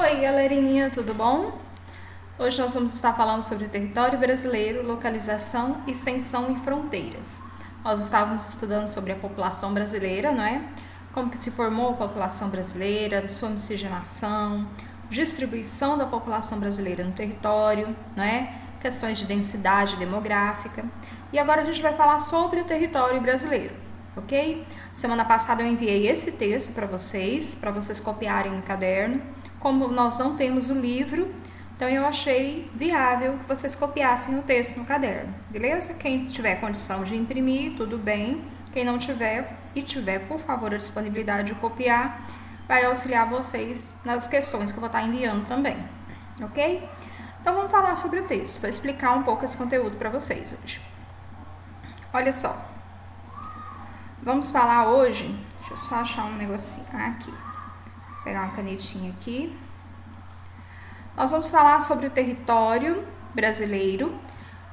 Oi, galerinha, tudo bom? Hoje nós vamos estar falando sobre o território brasileiro, localização, extensão e fronteiras. Nós estávamos estudando sobre a população brasileira, não é? Como que se formou a população brasileira, sua miscigenação, distribuição da população brasileira no território, não é? Questões de densidade demográfica. E agora a gente vai falar sobre o território brasileiro, ok? Semana passada eu enviei esse texto para vocês copiarem no caderno. Como nós não temos o livro, então eu achei viável que vocês copiassem o texto no caderno, beleza? Quem tiver condição de imprimir, tudo bem. Quem não tiver e tiver, por favor, a disponibilidade de copiar, vai auxiliar vocês nas questões que eu vou estar enviando também, ok? Então vamos falar sobre o texto, vou explicar um pouco esse conteúdo para vocês hoje. Olha só, vamos falar hoje, deixa eu só achar um negocinho aqui, vou pegar uma canetinha aqui. Nós vamos falar sobre o território brasileiro,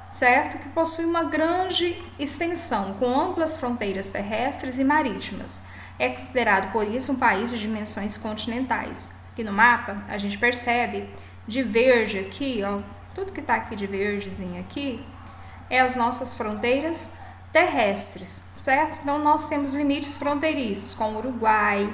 certo? Que possui uma grande extensão, com amplas fronteiras terrestres e marítimas. É considerado, por isso, um país de dimensões continentais. Aqui no mapa, a gente percebe de verde aqui, ó, tudo que tá aqui de verdezinho aqui, é as nossas fronteiras terrestres, certo? Então, nós temos limites fronteiriços com o Uruguai,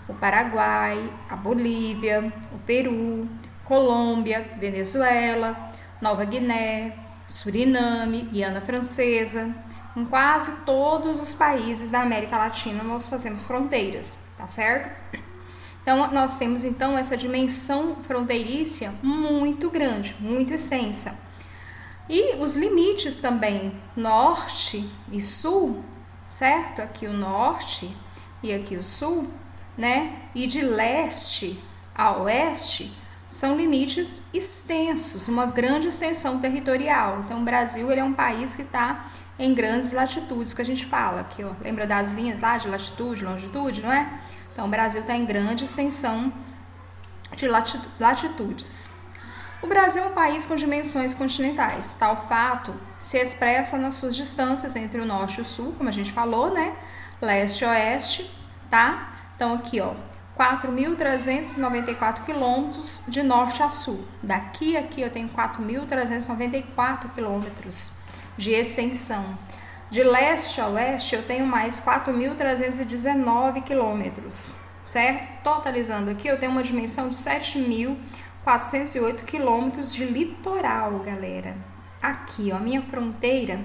o Paraguai, a Bolívia, o Peru, Colômbia, Venezuela, Nova Guiné, Suriname, Guiana Francesa. Em quase todos os países da América Latina nós fazemos fronteiras, tá certo? Então, nós temos então essa dimensão fronteiriça muito grande, muito extensa. E os limites também, norte e sul, certo? Aqui o norte e aqui o sul, né? E de leste a oeste, são limites extensos, uma grande extensão territorial. Então, o Brasil ele é um país que está em grandes latitudes, que a gente fala aqui, ó, lembra das linhas lá de latitude, longitude, não é? Então, o Brasil está em grande extensão de latitudes. O Brasil é um país com dimensões continentais. Tal fato se expressa nas suas distâncias entre o norte e o sul, como a gente falou, né? Leste e oeste, tá? Então, aqui, ó, 4.394 quilômetros de norte a sul. Daqui a aqui eu tenho 4.394 quilômetros de extensão. De leste a oeste eu tenho mais 4.319 quilômetros, certo? Totalizando aqui eu tenho uma dimensão de 7.408 quilômetros de litoral, galera. Aqui, ó, a minha fronteira,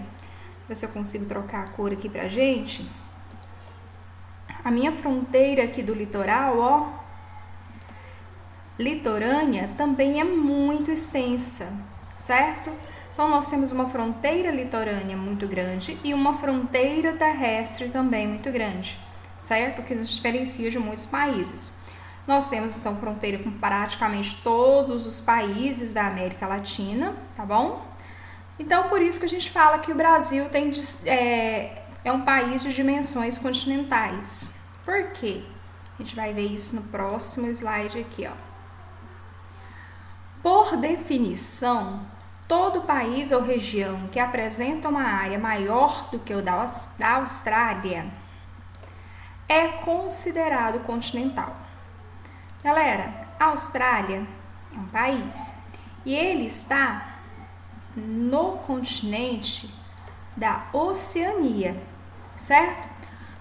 ver se eu consigo trocar a cor aqui pra gente. A minha fronteira aqui do litoral, ó, litorânea, também é muito extensa, certo? Então, nós temos uma fronteira litorânea muito grande e uma fronteira terrestre também muito grande, certo? Que nos diferencia de muitos países. Nós temos, então, fronteira com praticamente todos os países da América Latina, tá bom? Então, por isso que a gente fala que o Brasil tem... é um país de dimensões continentais. Por quê? A gente vai ver isso no próximo slide aqui, ó. Por definição, todo país ou região que apresenta uma área maior do que o da Austrália é considerado continental. Galera, a Austrália é um país e ele está no continente da Oceania, certo?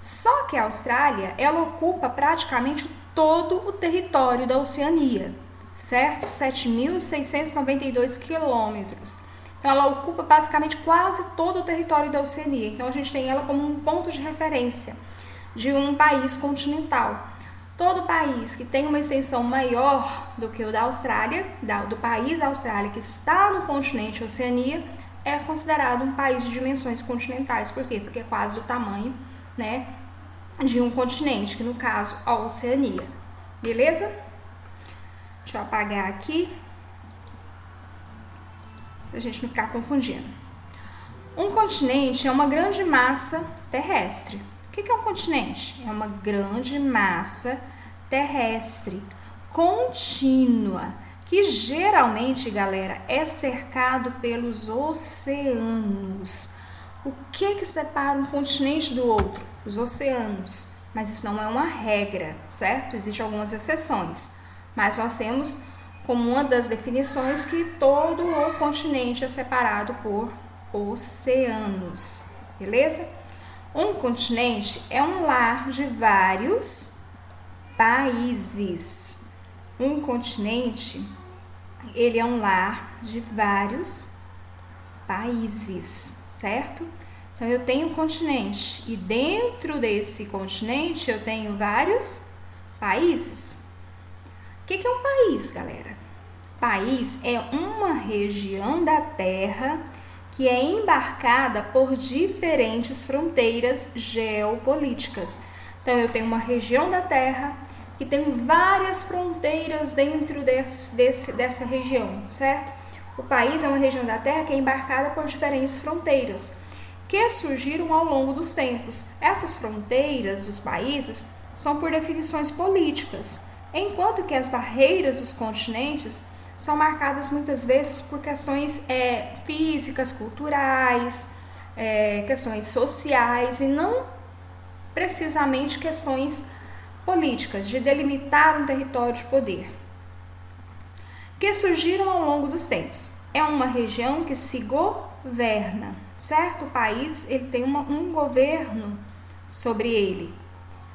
Só que a Austrália, ela ocupa praticamente todo o território da Oceania, certo? 7.692 quilômetros. Então, ela ocupa basicamente quase todo o território da Oceania. Então, a gente tem ela como um ponto de referência de um país continental. Todo país que tem uma extensão maior do que o da Austrália, do país Austrália que está no continente Oceania, é considerado um país de dimensões continentais. Por quê? Porque é quase do tamanho, né, de um continente, que no caso a Oceania. Beleza? Deixa eu apagar aqui, pra gente não ficar confundindo. Um continente é uma grande massa terrestre. O que é um continente? É uma grande massa terrestre contínua, que geralmente, galera, é cercado pelos oceanos. O que separa um continente do outro? Os oceanos. Mas isso não é uma regra, certo? Existem algumas exceções. Mas nós temos como uma das definições que todo o continente é separado por oceanos, beleza? Um continente é um lar de vários países. Um continente, ele é um lar de vários países, certo? Então, eu tenho um continente e dentro desse continente eu tenho vários países. O que é um país, galera? País é uma região da Terra que é embarcada por diferentes fronteiras geopolíticas. Então, eu tenho uma região da Terra que tem várias fronteiras dentro dessa região, certo? O país é uma região da Terra que é embarcada por diferentes fronteiras que surgiram ao longo dos tempos. Essas fronteiras dos países são por definições políticas, enquanto que as barreiras dos continentes são marcadas muitas vezes por questões físicas, culturais, questões sociais e não precisamente questões políticas, de delimitar um território de poder, que surgiram ao longo dos tempos. É uma região que se governa, certo? O país ele tem um governo sobre ele,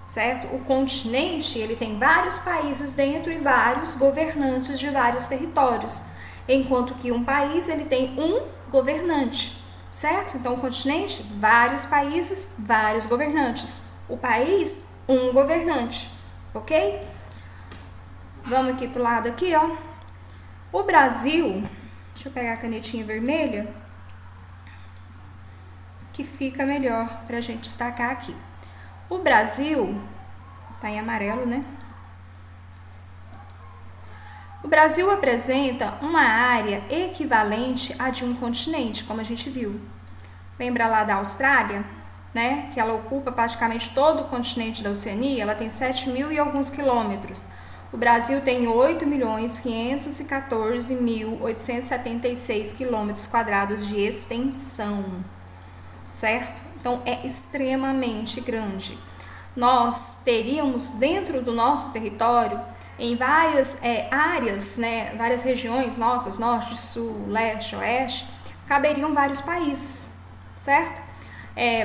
certo? O continente ele tem vários países dentro e vários governantes de vários territórios, enquanto que um país ele tem um governante, certo? Então o continente, vários países, vários governantes. O país, um governante, ok? Vamos aqui pro lado aqui, ó. O Brasil, deixa eu pegar a canetinha vermelha, que fica melhor pra gente destacar aqui. O Brasil, tá em amarelo, né? O Brasil apresenta uma área equivalente à de um continente, como a gente viu. Lembra lá da Austrália, né? Que ela ocupa praticamente todo o continente da Oceania, ela tem 7.000 e alguns quilômetros. O Brasil tem 8.514.876 quilômetros quadrados de extensão, certo? Então, é extremamente grande. Nós teríamos dentro do nosso território, em várias áreas, né, várias regiões nossas, norte, sul, leste, oeste, caberiam vários países, certo?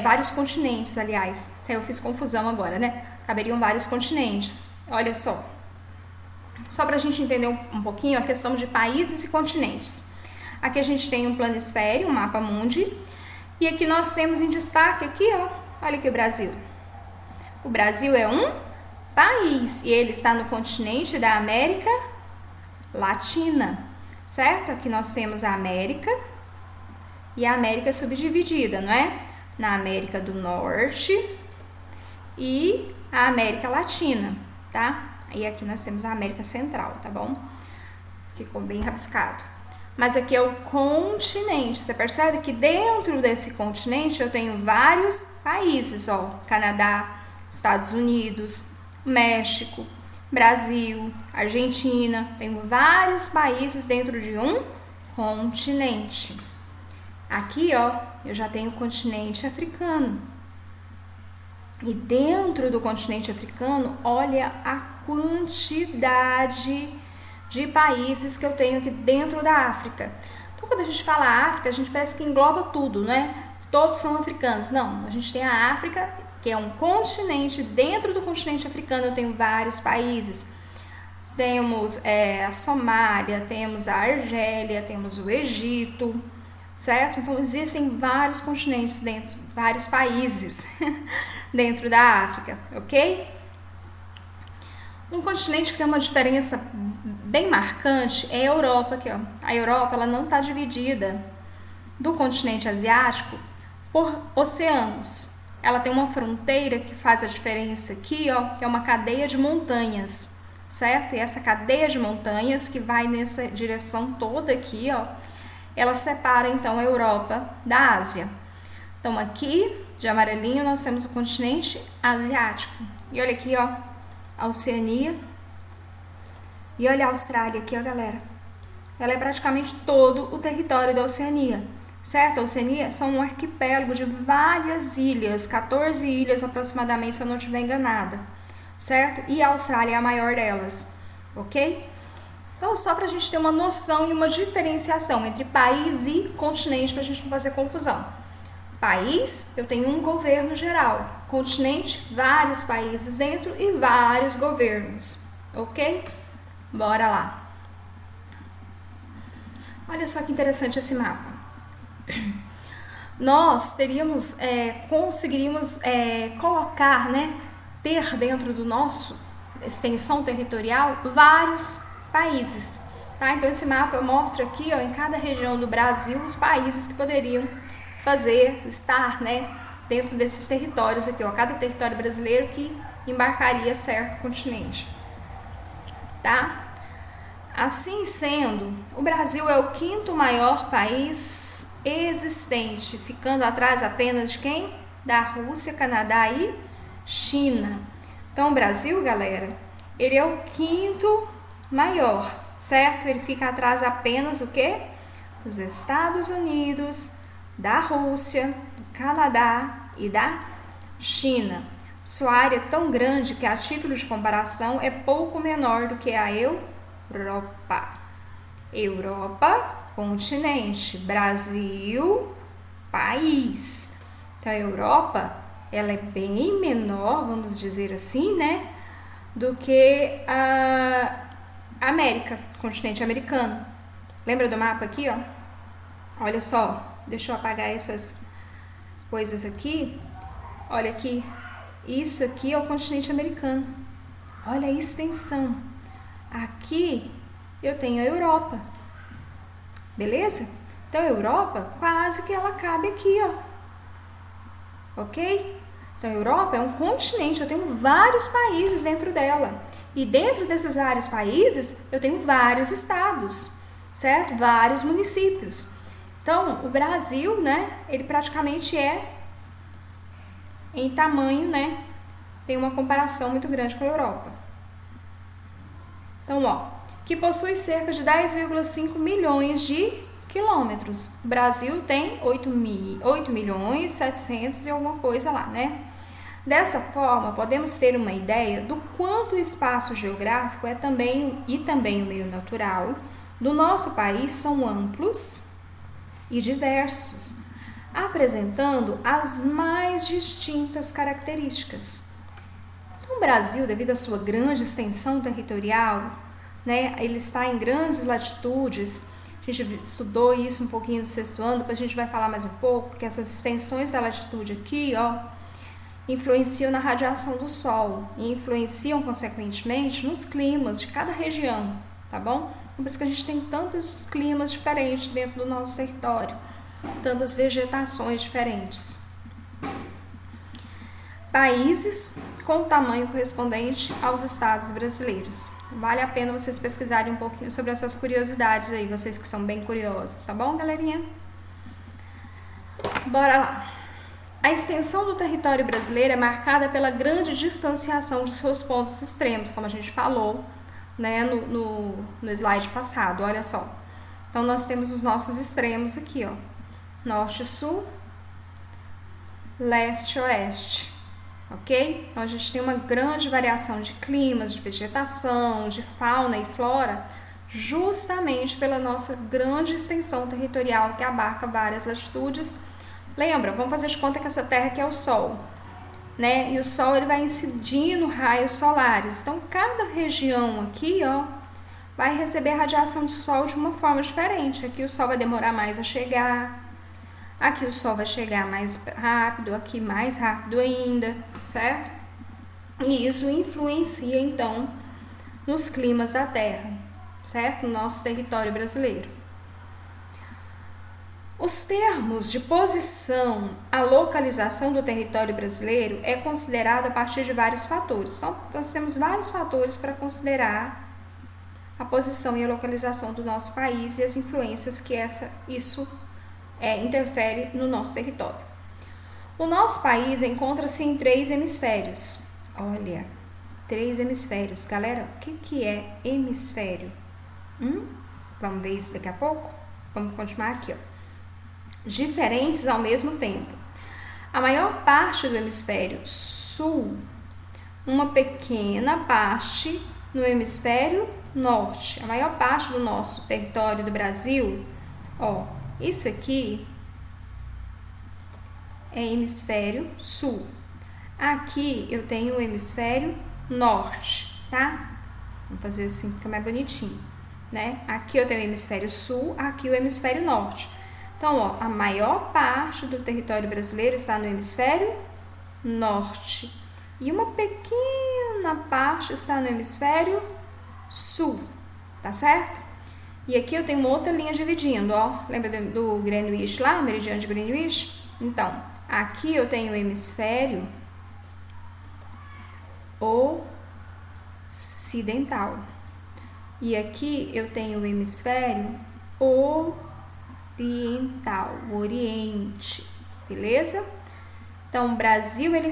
Vários continentes, aliás. Eu fiz confusão agora, né? Caberiam vários continentes. Olha só. Só para a gente entender um pouquinho a questão de países e continentes. Aqui a gente tem um planisfério, um mapa mundi. E aqui nós temos em destaque, aqui, ó, olha aqui o Brasil. O Brasil é um país e ele está no continente da América Latina, certo? Aqui nós temos a América e a América subdividida, não é? Na América do Norte e a América Latina, tá? E aqui nós temos a América Central, tá bom? Ficou bem rabiscado. Mas aqui é o continente. Você percebe que dentro desse continente eu tenho vários países, ó, Canadá, Estados Unidos, México, Brasil, Argentina. Tenho vários países dentro de um continente. Aqui, ó, eu já tenho o continente africano. E dentro do continente africano, olha a quantidade de países que eu tenho aqui dentro da África. Então, quando a gente fala África, a gente parece que engloba tudo, né? Todos são africanos. Não, a gente tem a África, que é um continente. Dentro do continente africano eu tenho vários países. Temos a Somália, temos a Argélia, temos o Egito, certo? Então, existem vários continentes dentro, vários países dentro da África, ok? Um continente que tem uma diferença bem marcante é a Europa, aqui, ó. A Europa ela não está dividida do continente asiático por oceanos. Ela tem uma fronteira que faz a diferença aqui, ó, que é uma cadeia de montanhas, certo? E essa cadeia de montanhas que vai nessa direção toda aqui, ó, ela separa então a Europa da Ásia. Então aqui, de amarelinho, nós temos o continente asiático. E olha aqui, ó, a Oceania. E olha a Austrália aqui, ó, galera. Ela é praticamente todo o território da Oceania, certo? A Oceania são um arquipélago de várias ilhas, 14 ilhas aproximadamente, se eu não estiver enganada, certo? E a Austrália é a maior delas, ok? Então, só para a gente ter uma noção e uma diferenciação entre país e continente, para a gente não fazer confusão. País, eu tenho um governo geral. Continente, vários países dentro e vários governos. Ok? Bora lá. Olha só que interessante esse mapa. Nós conseguiríamos colocar, né, ter dentro do nosso extensão territorial vários países, tá? Então esse mapa mostra aqui, ó, em cada região do Brasil os países que poderiam estar, né, dentro desses territórios aqui, ó, cada território brasileiro que embarcaria certo continente, tá? Assim sendo, o Brasil é o quinto maior país existente, ficando atrás apenas de quem? Da Rússia, Canadá e China. Então, o Brasil, galera, ele é o quinto maior, certo? Ele fica atrás apenas do quê? Dos Estados Unidos, da Rússia, do Canadá e da China. Sua área é tão grande que, a título de comparação, é pouco menor do que a Europa. Europa, continente. Brasil, país. Então, a Europa, ela é bem menor, vamos dizer assim, né, do que a América, continente americano. Lembra do mapa aqui, ó? Olha só, deixa eu apagar essas coisas aqui. Olha aqui, isso aqui é o continente americano. Olha a extensão. Aqui eu tenho a Europa, beleza? Então a Europa quase que ela cabe aqui, ó, ok? Então a Europa é um continente, eu tenho vários países dentro dela, e dentro desses vários países eu tenho vários estados, certo? Vários municípios. Então o Brasil, né, ele praticamente é em tamanho, né, tem uma comparação muito grande com a Europa. Então, ó, que possui cerca de 10,5 milhões de quilômetros. O Brasil tem 8 milhões 700 e alguma coisa lá, né? Dessa forma, podemos ter uma ideia do quanto o espaço geográfico também o meio natural do nosso país são amplos e diversos, apresentando as mais distintas características. Então, o Brasil, devido à sua grande extensão territorial, né, ele está em grandes latitudes. A gente estudou isso um pouquinho no sexto ano, depois a gente vai falar mais um pouco, que essas extensões da latitude aqui, ó, influenciam na radiação do Sol e influenciam, consequentemente, nos climas de cada região, tá bom? Por isso que a gente tem tantos climas diferentes dentro do nosso território, tantas vegetações diferentes. Países com tamanho correspondente aos estados brasileiros. Vale a pena vocês pesquisarem um pouquinho sobre essas curiosidades aí, vocês que são bem curiosos, tá bom, galerinha? Bora lá. A extensão do território brasileiro é marcada pela grande distanciação de seus pontos extremos, como a gente falou, né, no slide passado, olha só. Então, nós temos os nossos extremos aqui, ó, norte e sul, leste e oeste. Ok? Então a gente tem uma grande variação de climas, de vegetação, de fauna e flora, justamente pela nossa grande extensão territorial que abarca várias latitudes. Lembra, vamos fazer de conta que essa terra aqui é o Sol, né? E o Sol ele vai incidindo raios solares. Então cada região aqui, ó, vai receber radiação de Sol de uma forma diferente. Aqui o Sol vai demorar mais a chegar. Aqui o Sol vai chegar mais rápido, aqui mais rápido ainda, certo? E isso influencia, então, nos climas da Terra, certo? No nosso território brasileiro. Os termos de posição, a localização do território brasileiro é considerado a partir de vários fatores. Então, nós temos vários fatores para considerar a posição e a localização do nosso país e as influências que isso interfere no nosso território. O nosso país encontra-se em 3 hemisférios. Olha, 3 hemisférios. Galera, o que é hemisfério? Vamos ver isso daqui a pouco? Vamos continuar aqui, ó. Diferentes ao mesmo tempo. A maior parte do hemisfério sul, uma pequena parte no hemisfério norte. A maior parte do nosso território do Brasil, ó, isso aqui é hemisfério sul. Aqui eu tenho o hemisfério norte, tá? Vamos fazer assim, fica mais bonitinho, né? Aqui eu tenho o hemisfério sul, aqui o hemisfério norte. Então, ó, a maior parte do território brasileiro está no hemisfério norte. E uma pequena parte está no hemisfério sul, tá certo? E aqui eu tenho uma outra linha dividindo, ó. Lembra do Greenwich lá, meridiano de Greenwich? Então, aqui eu tenho o hemisfério ocidental. E aqui eu tenho o hemisfério oriental, o Oriente, beleza? Então, o Brasil, ele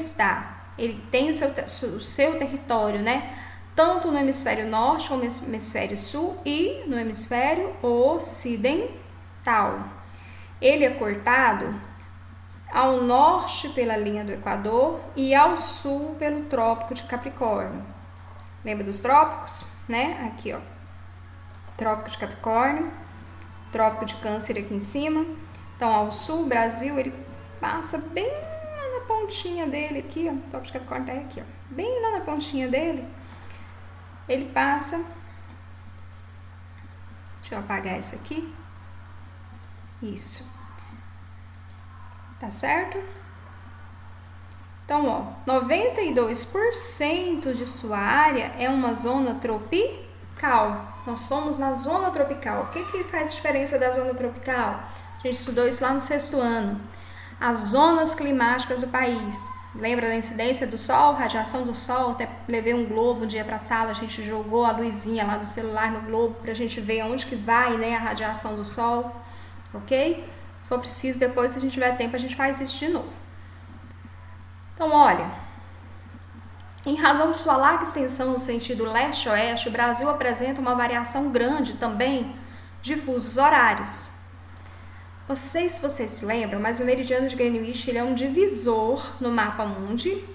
tem o seu território, né? Tanto no hemisfério norte como no hemisfério sul e no hemisfério ocidental. Ele é cortado ao norte pela linha do Equador e ao sul pelo Trópico de Capricórnio. Lembra dos trópicos, né? Aqui, ó. Trópico de Capricórnio, Trópico de Câncer aqui em cima. Então, ao sul, o Brasil, ele passa bem lá na pontinha dele aqui, ó. O Trópico de Capricórnio tá aqui, ó. Bem lá na pontinha dele. Ele passa... Deixa eu apagar isso aqui. Isso. Tá certo? Então, ó, 92% de sua área é uma zona tropical. Nós somos na zona tropical. O que faz diferença da zona tropical? A gente estudou isso lá no 6º ano. As zonas climáticas do país. Lembra da incidência do sol, radiação do sol? Até levei um globo um dia para a sala, a gente jogou a luzinha lá do celular no globo para a gente ver aonde que vai, né, a radiação do sol, ok? Se for preciso, depois, se a gente tiver tempo, a gente faz isso de novo. Então, olha, em razão de sua larga extensão no sentido leste-oeste, o Brasil apresenta uma variação grande também de fusos horários. Não sei se vocês se lembram, mas o meridiano de Greenwich ele é um divisor no mapa mundi.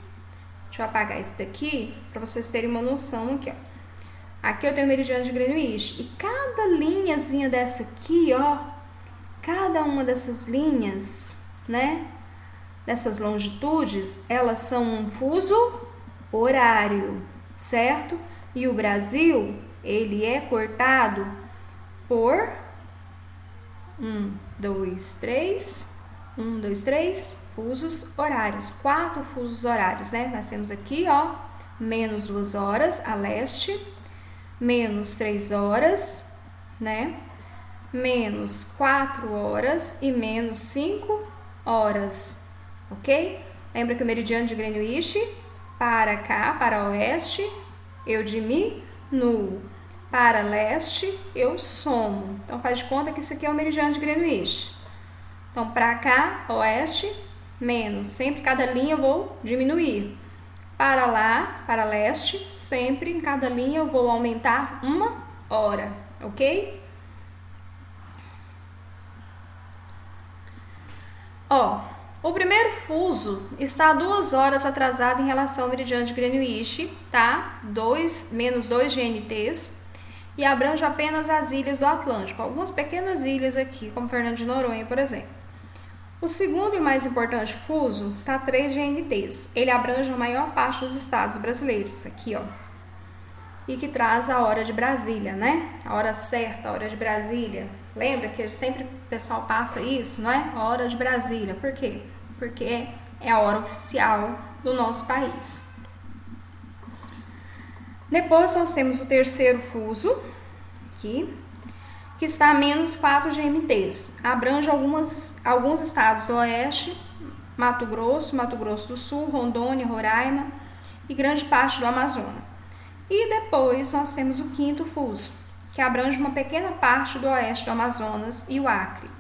Deixa eu apagar esse daqui para vocês terem uma noção aqui, ó. Aqui eu tenho o meridiano de Greenwich e cada linhazinha dessa aqui, ó, cada uma dessas linhas, né, dessas longitudes, elas são um fuso horário, certo? E o Brasil, ele é cortado por 1, 2, 3 fusos horários, 4 fusos horários, né? Nós temos aqui, ó, menos 2 horas a leste, menos 3 horas, né? Menos 4 horas e menos 5 horas, ok? Lembra que o meridiano de Greenwich, para cá, para oeste, eu diminuo. Para leste, eu somo. Então, faz de conta que isso aqui é o meridiano de Greenwich. Então, para cá, oeste, menos. Sempre cada linha eu vou diminuir. Para lá, para leste, sempre em cada linha eu vou aumentar 1 hora, ok? Ó, o primeiro fuso está 2 horas atrasado em relação ao meridiano de Greenwich, tá? Menos 2 GNTs. E abrange apenas as ilhas do Atlântico, algumas pequenas ilhas aqui, como Fernando de Noronha, por exemplo. O segundo e mais importante fuso está a 3 GNTs. Ele abrange a maior parte dos estados brasileiros, aqui, ó. E que traz a hora de Brasília, né? A hora certa, a hora de Brasília. Lembra que sempre o pessoal passa isso, não é? A hora de Brasília. Por quê? Porque é a hora oficial do nosso país. Depois nós temos o terceiro fuso, aqui, que está a menos 4 GMTs. Abrange alguns estados do oeste, Mato Grosso do Sul, Rondônia, Roraima e grande parte do Amazonas. E depois nós temos o quinto fuso, que abrange uma pequena parte do oeste do Amazonas e o Acre.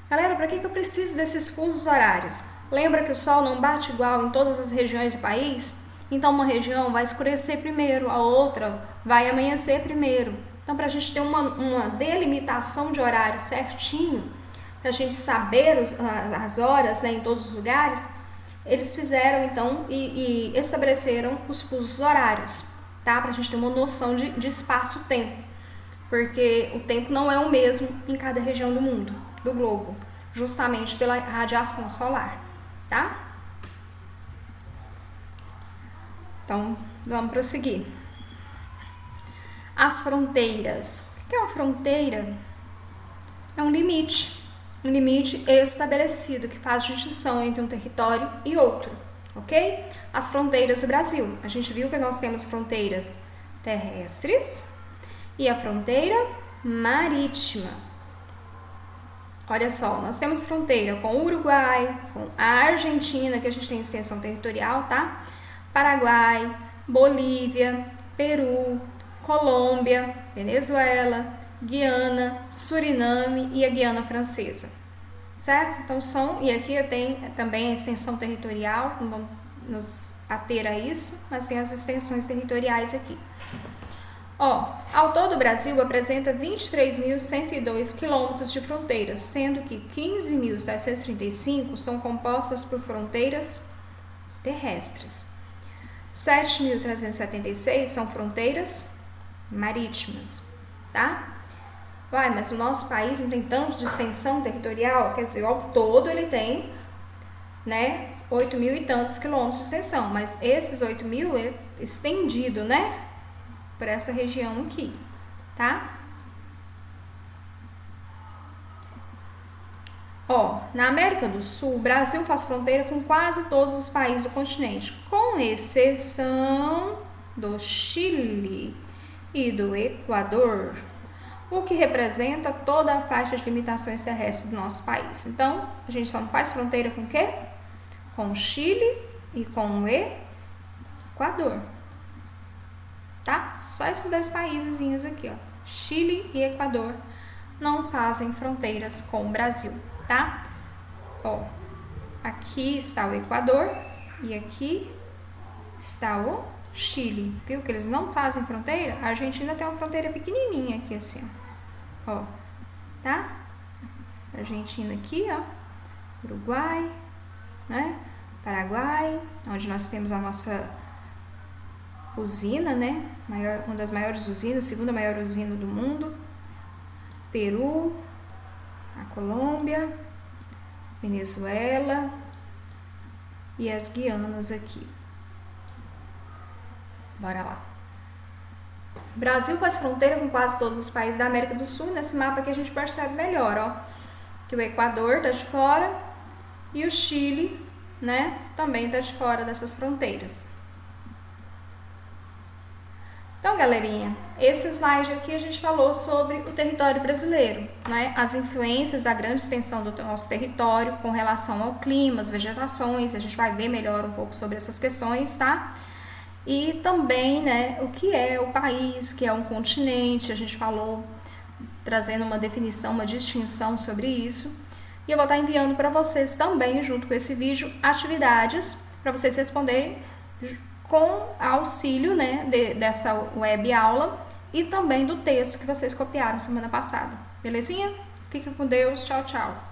Galera, para que eu preciso desses fusos horários? Lembra que o sol não bate igual em todas as regiões do país? Então, uma região vai escurecer primeiro, a outra vai amanhecer primeiro. Então, para a gente ter uma delimitação de horário certinho, para a gente saber as horas, né, em todos os lugares, eles fizeram, então, e estabeleceram os fusos horários, tá? Pra gente ter uma noção de espaço-tempo, porque o tempo não é o mesmo em cada região do mundo, do globo, justamente pela radiação solar, tá? Então, vamos prosseguir. As fronteiras. O que é uma fronteira? É um limite estabelecido que faz distinção entre um território e outro, ok? As fronteiras do Brasil. A gente viu que nós temos fronteiras terrestres e a fronteira marítima. Olha só, nós temos fronteira com o Uruguai, com a Argentina, que a gente tem extensão territorial, tá? Paraguai, Bolívia, Peru, Colômbia, Venezuela, Guiana, Suriname e a Guiana Francesa, certo? Então são, e aqui tem também a extensão territorial, não vamos nos ater a isso, mas tem as extensões territoriais aqui. Ó, ao todo o Brasil apresenta 23.102 quilômetros de fronteiras, sendo que 15.735 são compostas por fronteiras terrestres. 7.376 são fronteiras marítimas, tá? Uai, mas o nosso país não tem tanto de extensão territorial? Quer dizer, ao todo ele tem, né, 8.000 e tantos quilômetros de extensão, mas esses 8.000 é estendido, né, por essa região aqui, tá? Ó, na América do Sul, o Brasil faz fronteira com quase todos os países do continente, com exceção do Chile e do Equador, o que representa toda a faixa de limitações terrestres do nosso país. Então, a gente só não faz fronteira com o quê? Com o Chile e com o Equador, tá? Só esses dois países aqui, ó, Chile e Equador, não fazem fronteiras com o Brasil, tá? Ó, aqui está o Equador e aqui está o Chile, viu que eles não fazem fronteira? A Argentina tem uma fronteira pequenininha aqui assim, ó, tá? Argentina aqui, ó, Uruguai, né? Paraguai, onde nós temos a nossa usina, né? Uma das maiores usinas, segunda maior usina do mundo. Peru, a Colômbia, Venezuela e as Guianas aqui. Bora lá. O Brasil faz fronteira com quase todos os países da América do Sul. Nesse mapa aqui a gente percebe melhor, ó, que o Equador tá de fora e o Chile, né, também tá de fora dessas fronteiras. Então, galerinha, esse slide aqui a gente falou sobre o território brasileiro, né, as influências da grande extensão do nosso território com relação ao clima, as vegetações, a gente vai ver melhor um pouco sobre essas questões, tá? E também, né, o que é o país, que é um continente, a gente falou, trazendo uma definição, uma distinção sobre isso. E eu vou estar enviando para vocês também, junto com esse vídeo, atividades para vocês responderem com auxílio, né, dessa web aula e também do texto que vocês copiaram semana passada. Belezinha? Fiquem com Deus. Tchau, tchau.